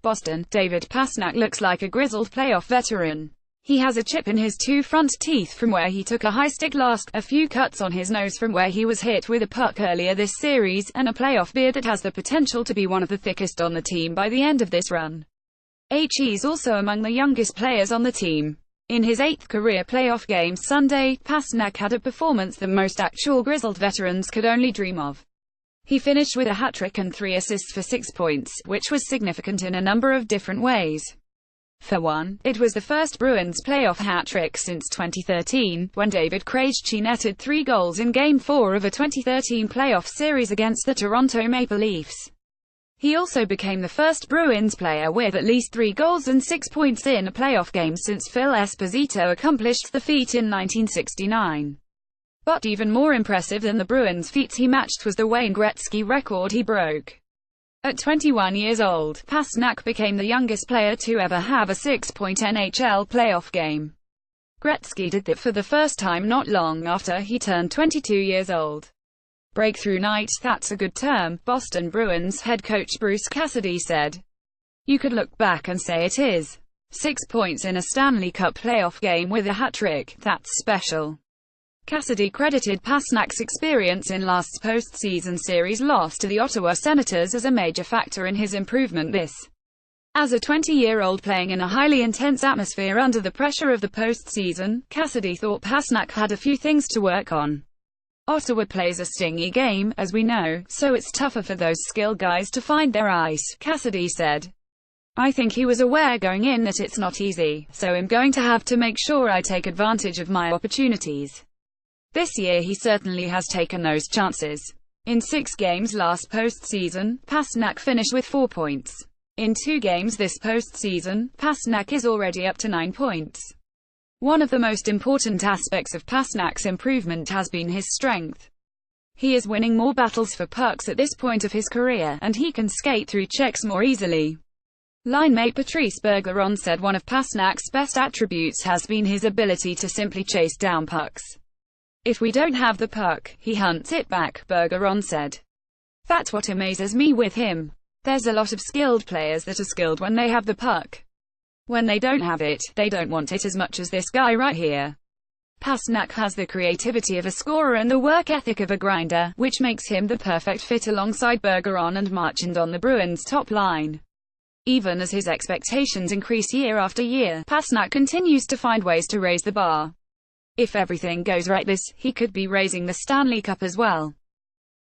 Boston. David Pastrnak looks like a grizzled playoff veteran. He has a chip in his two front teeth from where he took a high stick last, a few cuts on his nose from where he was hit with a puck earlier this series, and a playoff beard that has the potential to be one of the thickest on the team by the end of this run. He's also among the youngest players on the team. In his 8th career playoff game Sunday, Pastrnak had a performance that most actual grizzled veterans could only dream of. He finished with a hat-trick and 3 assists for 6 points, which was significant in a number of different ways. For one, it was the first Bruins playoff hat-trick since 2013, when David Gretzky netted 3 goals in Game 4 of a 2013 playoff series against the Toronto Maple Leafs. He also became the first Bruins player with at least 3 goals and 6 points in a playoff game since Phil Esposito accomplished the feat in 1969. But even more impressive than the Bruins' feats he matched was the Wayne Gretzky record he broke. At 21 years old, Pastrnak became the youngest player to ever have a 6-point NHL playoff game. Gretzky did that for the first time not long after he turned 22 years old. Breakthrough night, that's a good term, Boston Bruins head coach Bruce Cassidy said. You could look back and say it is. 6 points in a Stanley Cup playoff game with a hat-trick, that's special. Cassidy credited Pastrnak's experience in last postseason series loss to the Ottawa Senators as a major factor in his improvement this. As a 20-year-old playing in a highly intense atmosphere under the pressure of the postseason, Cassidy thought Pastrnak had a few things to work on. Ottawa plays a stingy game, as we know, so it's tougher for those skilled guys to find their ice, Cassidy said. I think he was aware going in that it's not easy, so I'm going to have to make sure I take advantage of my opportunities. This year he certainly has taken those chances. In 6 games last postseason, Pastrnak finished with 4 points. In 2 games this postseason, Pastrnak is already up to 9 points. One of the most important aspects of Pastrnak's improvement has been his strength. He is winning more battles for pucks at this point of his career, and he can skate through checks more easily. Linemate Patrice Bergeron said one of Pastrnak's best attributes has been his ability to simply chase down pucks. If we don't have the puck, he hunts it back, Bergeron said. That's what amazes me with him. There's a lot of skilled players that are skilled when they have the puck. When they don't have it, they don't want it as much as this guy right here. Pastrnak has the creativity of a scorer and the work ethic of a grinder, which makes him the perfect fit alongside Bergeron and Marchand on the Bruins' top line. Even as his expectations increase year after year, Pastrnak continues to find ways to raise the bar. If everything goes right he could be raising the Stanley Cup as well.